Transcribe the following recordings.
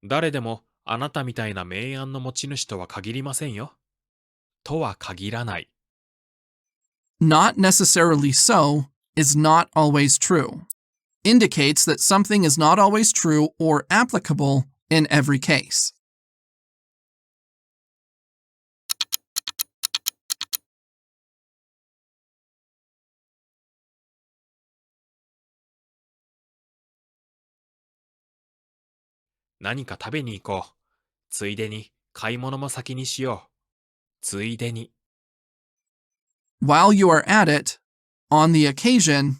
誰でもあなたみたいな明暗の持ち主とは限りませんよ。とは限らない。Not necessarily so is not always true. Indicates that something is not always true or applicable in every case. 何か食べに行こう。ついでに買い物も先にしよう。ついでに。While you are at it, on the occasion,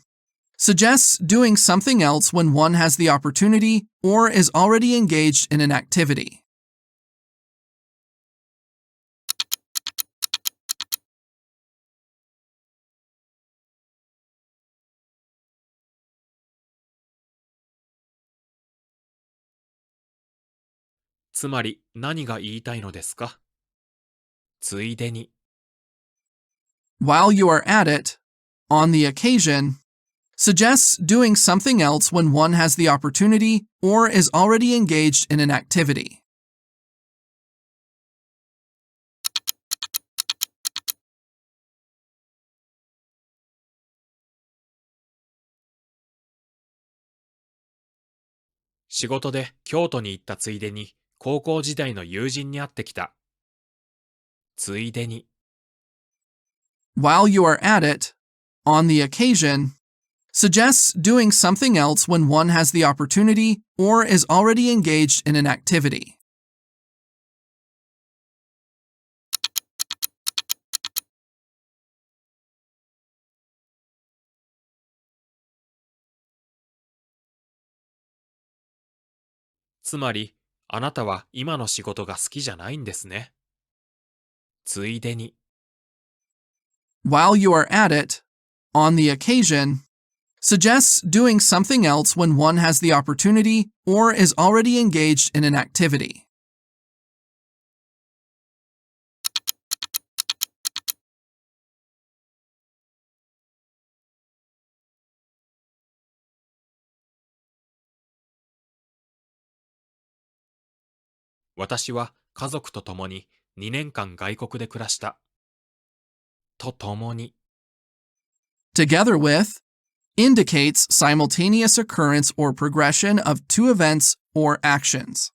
suggests doing something else when one has the opportunity or is already engaged in an activity. つまり何が言いたいのですか？ついでに。While you are at it, on the occasion, suggests doing something else when one has the opportunity or is already engaged in an activity. 仕事で京都に行ったついでに高校時代の友人に会ってきた。ついでに。While you are at it, on the occasion, suggests doing something else when one has the opportunity or is already engaged in an activity. つまり、あなたは今の仕事が好きじゃないんですね。ついでに。While you are at it, on the occasion, suggests doing something else when one has the opportunity or is already engaged in an activity. 私は家族と共に2年間外国で暮らした。と共に。Together with indicates simultaneous occurrence or progression of two events or actions.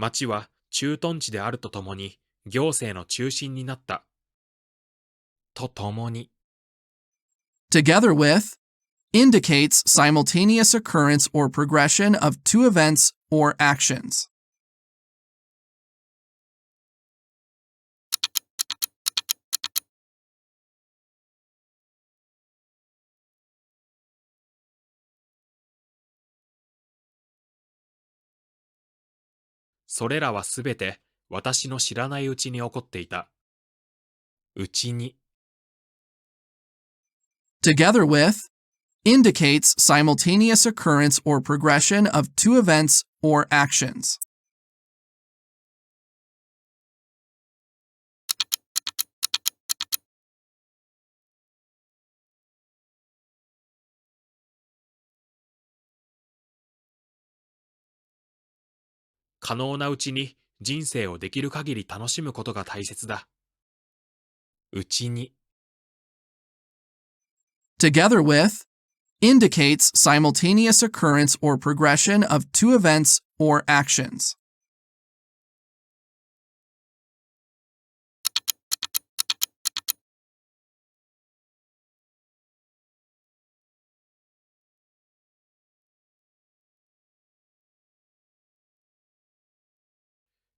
町は駐屯地であるとともに行政の中心になった。と共に。Together with indicates simultaneous occurrence or progression of two events or actions. それらはすべて私の知らないうちに起こっていた。うちに。Together with indicates simultaneous occurrence or progression of two events or actions. 可能なうちに人生をできる限り楽しむことが大切だ。うちに。Together with indicates simultaneous occurrence or progression of two events or actions.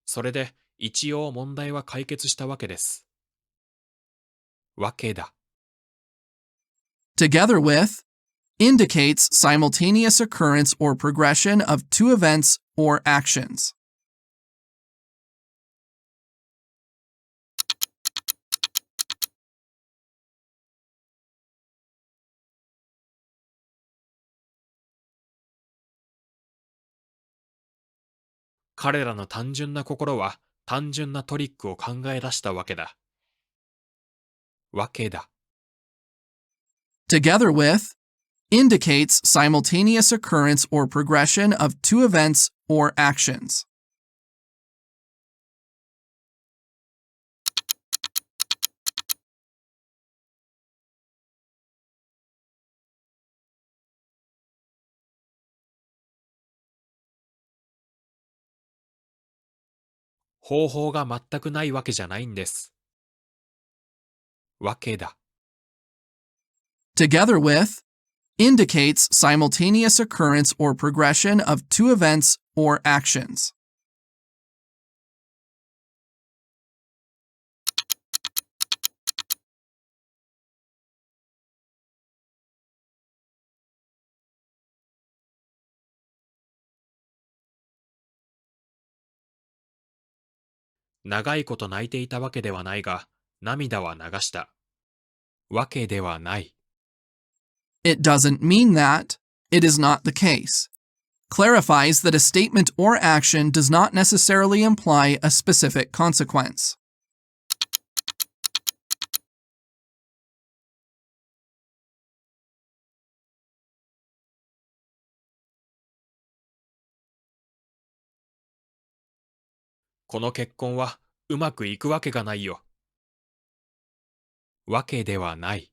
それで一応問題は解決したわけです。わけだ。Together with indicates simultaneous occurrence or progression of two events or actions. 彼らの単純な心は単純なトリックを考え出したわけだ。わけだ。Together with indicates simultaneous occurrence or progression of two events or actions. 方法が全くないわけじゃないんです。わけだ。Together with indicates simultaneous occurrence or progression of two events or actions. 長いこと泣いていたわけではないが、涙は流した。わけではない。It doesn't mean that. It is not the case. Clarifies that a statement or action does not necessarily imply a specific consequence. この結婚はうまくいくわけがないよ。わけではない。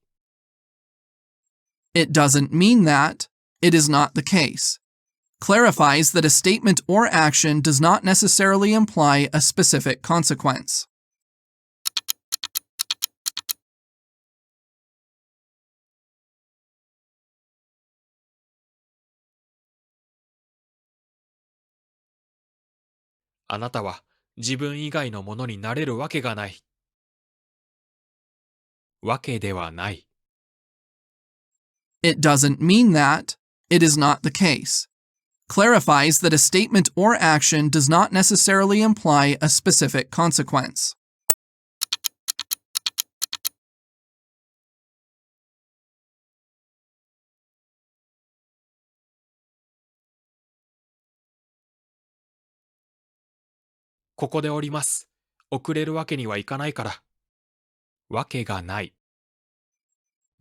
It doesn't mean that. It is not the case. Clarifies that a statement or action does not necessarily imply a specific consequence. あなたは自分以外のものになれるわけがない。わけではない。It doesn't mean that. It is not the case. Clarifies that a statement or action does not necessarily imply a specific consequence. ここで降ります。遅れるわけにはいかないから。わけがない。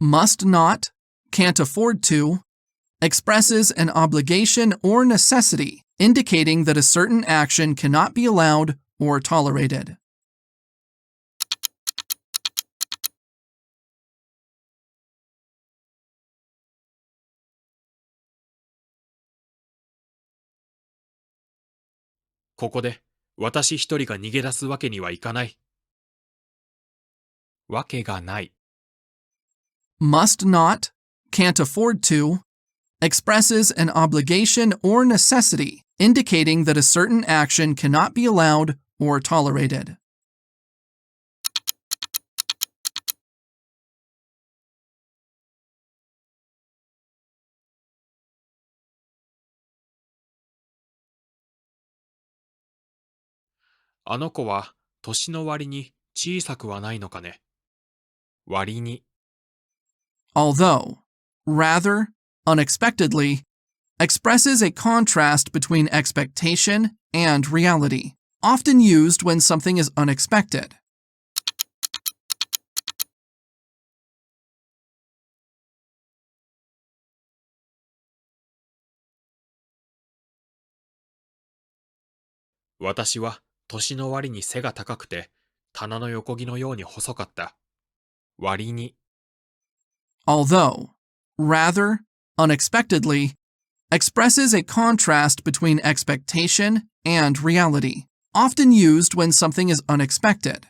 Must not, can't afford to, expresses an obligation or necessity, indicating that a certain action cannot be allowed or tolerated. ここで私一人が逃げ出すわけにはいかない。わけがない。Must not, can't afford to, expresses an obligation or necessity, indicating that a certain action cannot be allowed or tolerated. あの子は年の割に小さくはないのかね。割に。Although, rather, unexpectedly, expresses a contrast between expectation and reality, often used when something is unexpected. 私は年の割に背が高くて、棚の横木のように細かった。割に。Although, rather, unexpectedly, expresses a contrast between expectation and reality, often used when something is unexpected.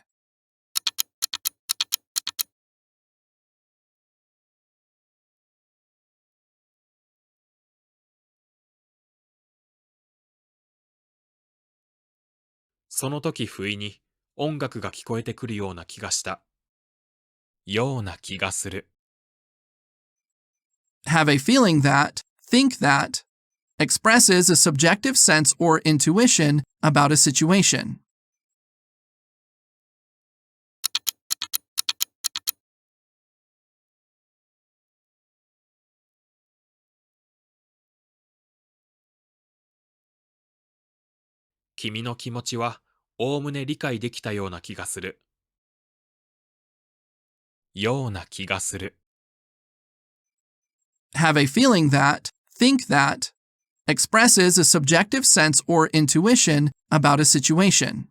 その時不意に音楽が聞こえてくるような気がした。ような気がする。Have a feeling that, think that, expresses a subjective sense or intuition about a situation. 君の気持ちはおおむね理解できたような気がする。ような気がする。Have a feeling that, think that, expresses a subjective sense or intuition about a situation.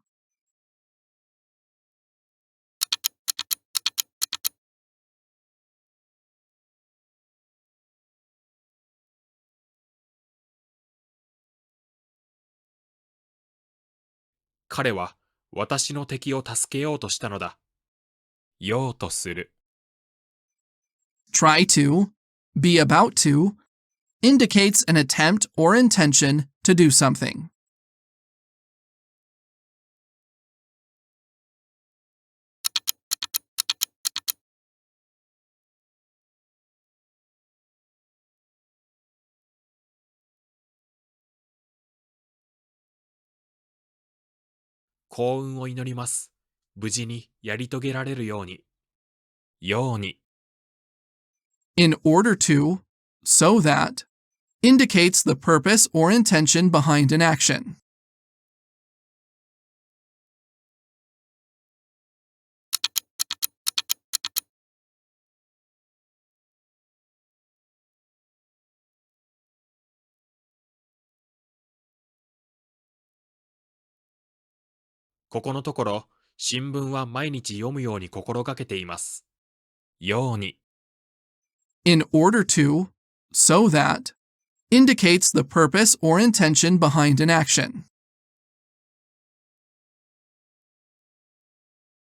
彼は私の敵を助けようとしたのだ。ようとする。Try to, be about to, indicates an attempt or intention to do something. 幸運を祈ります。無事にやり遂げられるように。ように。In order to, so that, indicates the purpose or intention behind an action. ここのところ、新聞は毎日読むように心がけています。ように。In order to, so that, indicates the purpose or intention behind an action.